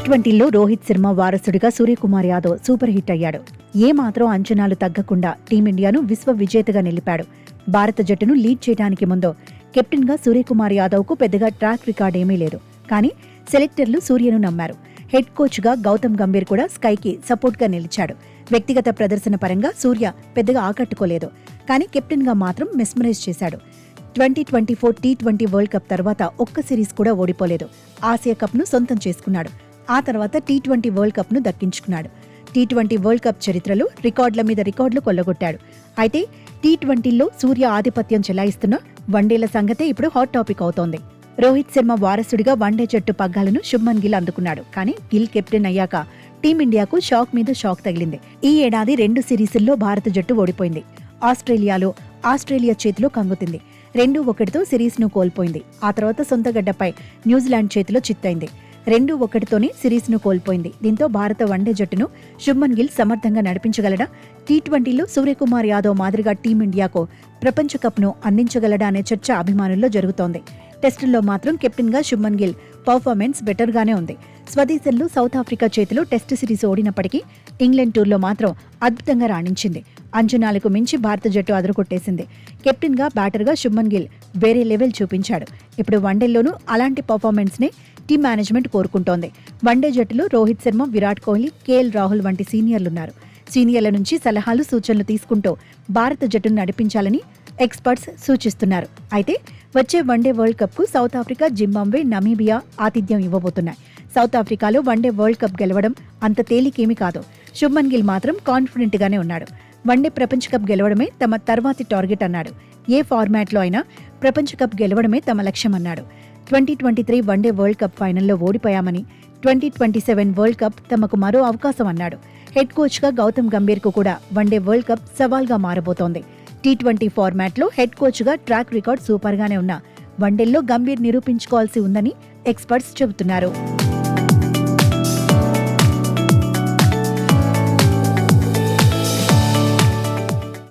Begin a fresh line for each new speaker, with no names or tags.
టీ20లో రోహిత్ శర్మ వారసుడిగా Suryakumar Yadav super hit అయ్యాడు. ఏమాత్రం అంచనాలు తగ్గకుండా టీమిండియాను విశ్వ విజేతగా నిలిపాడు. భారత జట్టును లీడ్ చేయడానికి ముందు కెప్టెన్ గా సూర్యకుమార్ యాదవ్ కు పెద్దగా ట్రాక్ రికార్డ్ ఏమీ లేదు. కానీ సెలెక్టర్లు సూర్యను నమ్మారు. హెడ్ కోచ్ గా గౌతమ్ గంభీర్ కూడా స్కైకి సపోర్ట్ గా నిలిచాడు. వ్యక్తిగత ప్రదర్శన పరంగా సూర్య పెద్దగా ఆకట్టుకోలేదు. కానీ కెప్టెన్ గా మాత్రం మెస్మరైజ్ చేశాడు. 2024 టీ20 వరల్డ్ కప్ తర్వాత ఒక్క సిరీస్ కూడా ఓడిపోలేదు. ఆసియా కప్ ను సొంతం చేసుకున్నాడు. ఆ తర్వాత టీ20 వరల్డ్ కప్ ను దక్కించుకున్నాడు. టీ20 వరల్డ్ కప్ చరిత్రలో రికార్డుల మీద రికార్డులు కొల్లగొట్టాడు. అయితే టీ20లో సూర్య ఆధిపత్యం చెలాయిస్తున్న వన్డేల సంగతే ఇప్పుడు హాట్ టాపిక్ అవుతోంది. రోహిత్ శర్మ వారసుడిగా వన్డే జట్టు పగ్గాలను శుభ్మన్ గిల్ అందుకున్నాడు. కానీ గిల్ కెప్టెన్ అయ్యాక టీమిండియాకు షాక్ మీద షాక్ తగిలింది. ఈ ఏడాది 2 సిరీసుల్లో భారత జట్టు ఓడిపోయింది. ఆస్ట్రేలియా చేతిలో కంగుతింది. 2-1తో సిరీస్ను కోల్పోయింది. ఆ తర్వాత సొంత గడ్డపై న్యూజిలాండ్ చేతిలో చిత్తైంది. 2-1తోనే సిరీస్ను కోల్పోయింది. దీంతో భారత వన్డే జట్టును శుభ్మన్ గిల్ సమర్థంగా నడిపించగలడా? టీ20లో సూర్యకుమార్ యాదవ్ మాదిరిగా టీమిండియాకు ప్రపంచ కప్ను అందించగలడా అనే చర్చ అభిమానుల్లో జరుగుతోంది. టెస్టుల్లో మాత్రం కెప్టెన్ గా శుభ్మన్ గిల్ పర్ఫార్మెన్స్ బెటర్ గానే ఉంది. స్వదేశంలో సౌత్ ఆఫ్రికా చేతిలో టెస్టు సిరీస్ ఓడినప్పటికీ ఇంగ్లాండ్ టూర్లో మాత్రం అద్భుతంగా రాణించింది. అంచనాలకు మించి భారత జట్టు అదరగొట్టేసింది. కెప్టెన్ గా బ్యాటర్ గా శుభ్మన్ గిల్ వేరే లెవెల్ చూపించాడు. ఇప్పుడు వన్డేల్లోనూ అలాంటి పర్ఫార్మెన్స్ నే టీమ్ మేనేజ్మెంట్ కోరుకుంటోంది. వన్డే జట్టులో రోహిత్ శర్మ, విరాట్ కోహ్లీ, కేఎల్ రాహుల్ వంటి సీనియర్లున్నారు. సీనియర్ల నుంచి సలహాలు, సూచనలు తీసుకుంటూ భారత జట్టును నడిపించాలని ఎక్స్పర్ట్స్ సూచిస్తున్నారు. అయితే వచ్చే వన్డే వరల్డ్ కప్ కు సౌత్ ఆఫ్రికా, జింబాబ్వే, నమీబియా ఆతిథ్యం ఇవ్వబోతున్నాయి. సౌత్ ఆఫ్రికాలో వన్డే వరల్డ్ కప్ గెలవడం అంత తేలికేమీ కాదు. శుభ్మన్ గిల్ మాత్రం కాన్ఫిడెంట్ గానే ఉన్నాడు. వన్డే ప్రపంచ కప్ గెలవడమే తమ తర్వాతి టార్గెట్ అన్నాడు. ఏ ఫార్మాట్లో అయినా ప్రపంచ కప్ గెలవడమే తమ లక్ష్యం అన్నాడు. 2023 వన్డే వరల్డ్ కప్ ఫైనల్లో ఓడిపోయామని 2027 వరల్డ్ కప్ తమకు మరో అవకాశం అన్నాడు. హెడ్ కోచ్ గా గౌతమ్ గంభీర్ కు కూడా వన్డే వరల్డ్ కప్ సవాల్గా మారబోతోంది. టీ20 ఫార్మాట్లో హెడ్ కోచ్ గా ట్రాక్ రికార్డ్ సూపర్ గానే ఉన్న వన్డేల్లో గంభీర్ నిరూపించుకోవాల్సి ఉందని ఎక్స్పర్ట్స్ చెబుతున్నారు.